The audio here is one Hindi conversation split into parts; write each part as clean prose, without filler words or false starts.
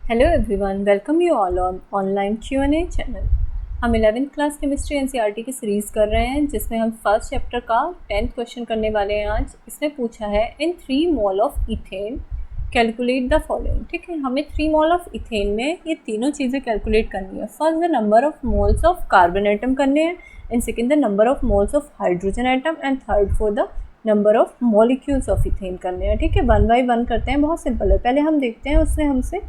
Hello everyone, welcome you all on online Q&A channel. हम 11th क्लास केमिस्ट्री एनसीईआरटी की सीरीज़ कर रहे हैं जिसमें हम फर्स्ट चैप्टर का 10th क्वेश्चन करने वाले हैं आज। इसने पूछा है इन 3 mole of ethane calculate the following. ठीक है, हमें 3 मोल ऑफ इथेन में ये तीनों चीज़ें कैलकुलेट करनी है। First the number of moles of carbon atom करने हैं, and second the number of moles of hydrogen atom, and third for the number of molecules of ethane करने हैं। ठीक है, 1 बाय 1 करते हैं, बहुत सिंपल है। पहले हम देखते हैं उसने हमसे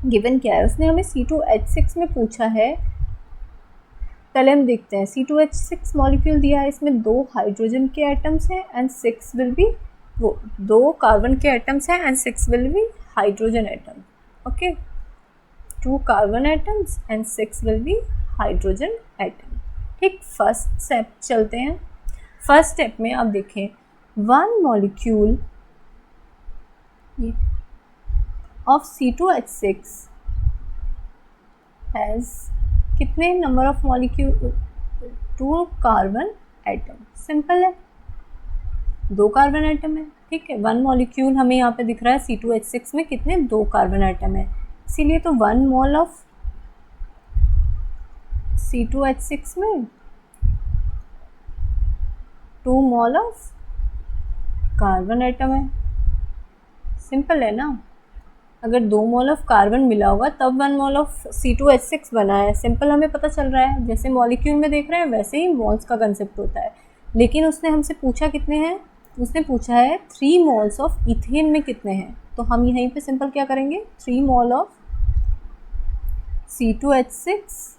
गिवन क्या है। उसने हमें C2H6 में पूछा है। पहले हम देखते हैं, C2H6 मॉलिक्यूल दिया है, इसमें 2 हाइड्रोजन के एटम्स हैं एंड 6 विल बी 2 कार्बन के एटम्स हैं and 6 will be hydrogen atom. Okay, 2 carbon atoms and 6 will be hydrogen atom. ठीक, फर्स्ट स्टेप चलते हैं। फर्स्ट स्टेप में आप देखें, 1 मॉलिक्यूल of C2H6 has कितने number of molecule? 2 carbon atom. Simple है, 2 कार्बन एटम है। ठीक है, 1 मॉलिक्यूल हमें यहाँ पे दिख रहा है C2H6 में कितने? 2 कार्बन एटम है, इसीलिए तो 1 मोल ऑफ C2H6 में 2 मोल ऑफ कार्बन एटम है। सिंपल है ना, अगर 2 मोल ऑफ कार्बन मिला होगा तब 1 मोल ऑफ C2H6 बना है। सिंपल, हमें पता चल रहा है। जैसे मॉलिक्यूल में देख रहे हैं वैसे ही मोल्स का कंसेप्ट होता है। लेकिन उसने हमसे पूछा कितने हैं? उसने पूछा है 3 मोल्स ऑफ इथेन में कितने हैं। तो हम यहीं पे सिंपल क्या करेंगे, 3 mole of C2H6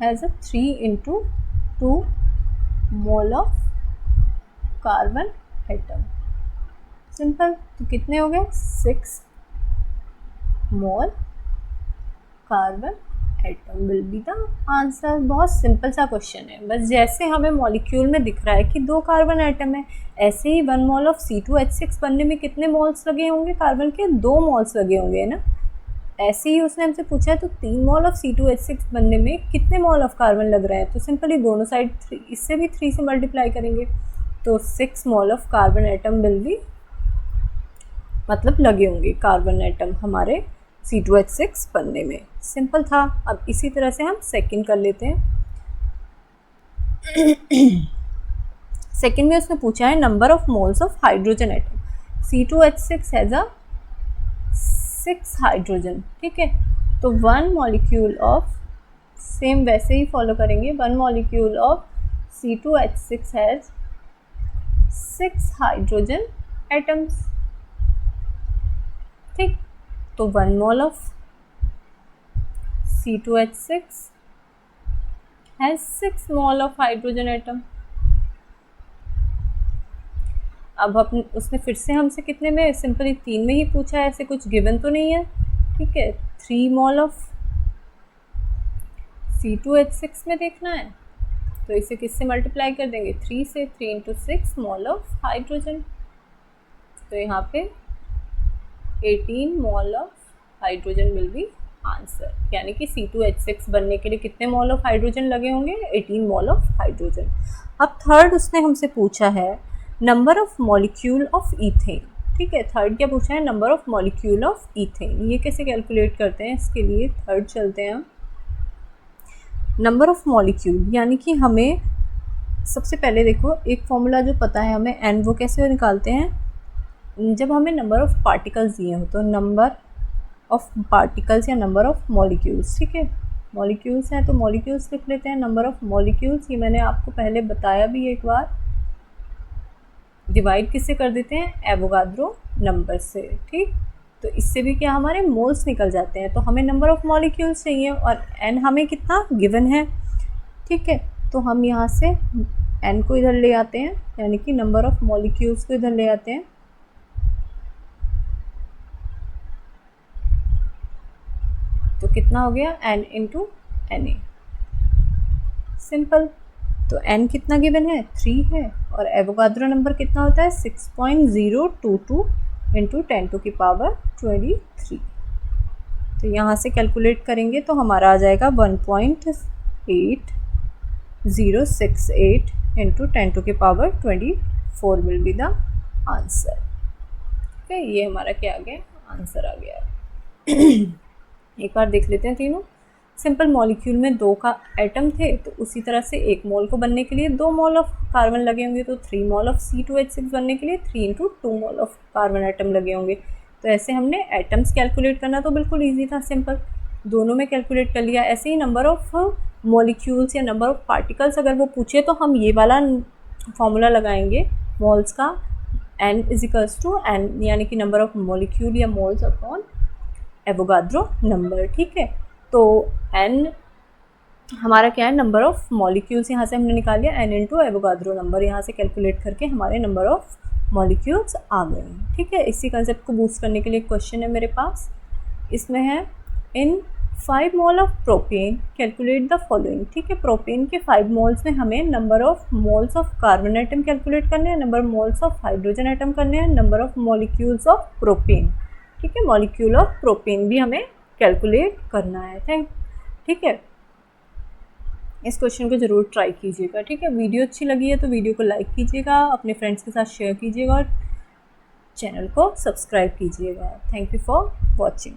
has a 3 into 2 mole of carbon atom. Simple, तो कितने हो गए? 6 mole carbon atom will be the answer. बहुत सिंपल सा क्वेश्चन है। बस जैसे हमें मॉलिक्यूल में दिख रहा है कि 2 कार्बन एटम है, ऐसे ही 1 मोल ऑफ C2H6 बनने में कितने मोल्स लगे होंगे? कार्बन के 2 मोल्स लगे होंगे ना। ऐसे ही उसने हमसे पूछा है तो 3 मोल ऑफ C2H6 बनने में कितने मोल ऑफ कार्बन लग रहे हैं? तो सिंपली दोनों साइड 3, इससे भी 3 से मल्टीप्लाई करेंगे तो 6 mole of carbon atom will be, मतलब लगे होंगे कार्बन एटम हमारे C2H6 बनने में। सिंपल था। अब इसी तरह से हम सेकंड कर लेते हैं। सेकंड में उसने पूछा है number of moles of hydrogen atom. C2H6 has a 6 hydrogen. ठीक है, तो 1 मॉलिक्यूल ऑफ, सेम वैसे ही फॉलो करेंगे, 1 molecule of C2H6 has 6 hydrogen atoms. ठीक, तो 1 mole of C2H6 has 6 mole of hydrogen atom. अब उसने फिर से हमसे कितने में? सिंपली 3 में ही पूछा है, ऐसे कुछ गिवन तो नहीं है। ठीक है, 3 मोल ऑफ C2H6 में देखना है तो इसे किससे मल्टीप्लाई कर देंगे? 3 से। 3 into 6 मोल ऑफ हाइड्रोजन, तो यहाँ पे 18 mole of hydrogen will be answer. यानी कि C2H6 बनने के लिए कितने मोल ऑफ हाइड्रोजन लगे होंगे? 18 मोल ऑफ हाइड्रोजन। अब थर्ड उसने हमसे पूछा है number of molecule of ethane. ठीक है, थर्ड क्या पूछा है? Number of molecule of ethane. ये कैसे कैलकुलेट करते हैं? इसके लिए थर्ड चलते हैं हम। नंबर ऑफ मॉलिक्यूल यानी कि हमें सबसे पहले देखो, एक फॉर्मूला जो पता है हमें n, वो कैसे निकालते हैं? जब हमें नंबर ऑफ पार्टिकल्स दिए हो तो नंबर ऑफ पार्टिकल्स या नंबर ऑफ मॉलिक्यूल्स। ठीक है, मॉलिक्यूल्स हैं तो मॉलिक्यूल्स लिख लेते हैं। नंबर ऑफ मॉलिक्यूल्स, ये मैंने आपको पहले बताया भी एक बार, डिवाइड किससे कर देते हैं? एवोगाड्रो नंबर से। ठीक, तो इससे भी क्या हमारे मोल्स निकल जाते हैं। तो हमें नंबर ऑफ मॉलिक्यूल्स चाहिए और n हमें कितना गिवन है। ठीक है, तो हम यहाँ से n को इधर ले आते हैं, यानी कि नंबर ऑफ मॉलिक्यूल्स को इधर ले आते हैं। तो कितना हो गया? n into Na। सिंपल, तो n कितना गिवन है? 3 है, और एवोगाड्रो नंबर कितना होता है? 6.022 into 10⁻23। तो यहाँ से कैलकुलेट करेंगे तो हमारा आ जाएगा 1.8068 into 10⁻24 will be the answer. ठीक है, ये हमारा क्या आ गया? आंसर आ गया। एक बार देख लेते हैं तीनों। सिंपल मॉलिक्यूल में 2 का एटम थे, तो उसी तरह से 1 मोल को बनने के लिए 2 मोल ऑफ कार्बन लगे होंगे, तो 3 मोल ऑफ C2H6 बनने के लिए 3 × 2 मोल ऑफ कार्बन एटम लगे होंगे। तो ऐसे हमने एटम्स कैलकुलेट करना तो बिल्कुल ईजी था, सिंपल, दोनों में कैलकुलेट कर लिया। ऐसे ही नंबर ऑफ मॉलिक्यूल्स या नंबर ऑफ पार्टिकल्स अगर वो पूछे तो हम ये वाला फॉर्मूला लगाएंगे मोल्स का, n = n, यानी कि नंबर ऑफ मॉलिक्यूल या मोल्स अपॉन एवोगाड्रो नंबर, ठीक है। तो n हमारा क्या है, नंबर ऑफ मॉलिक्यूल्स यहाँ से हमने निकाल लिया, n × एवोगाड्रो नंबर, यहाँ से कैलकुलेट करके हमारे नंबर ऑफ मॉलिक्यूल्स आ गए, ठीक है। इसी कंसेप्ट को बूस्ट करने के लिए क्वेश्चन है मेरे पास, इसमें है इन 5 mole of propane calculate the following, ठीक है। प्रोपेन के 5 मोल्स में हमें number of moles of carbon atom calculate करने हैं, number moles of hydrogen atom करने हैं, number of molecules of propane, ठीक है। मॉलिक्यूल ऑफ प्रोपेन भी हमें कैलकुलेट करना है, ठीक है। इस क्वेश्चन को ज़रूर ट्राई कीजिएगा, ठीक है। वीडियो अच्छी लगी है तो वीडियो को लाइक कीजिएगा, अपने फ्रेंड्स के साथ शेयर कीजिएगा और चैनल को सब्सक्राइब कीजिएगा। Thank you for watching.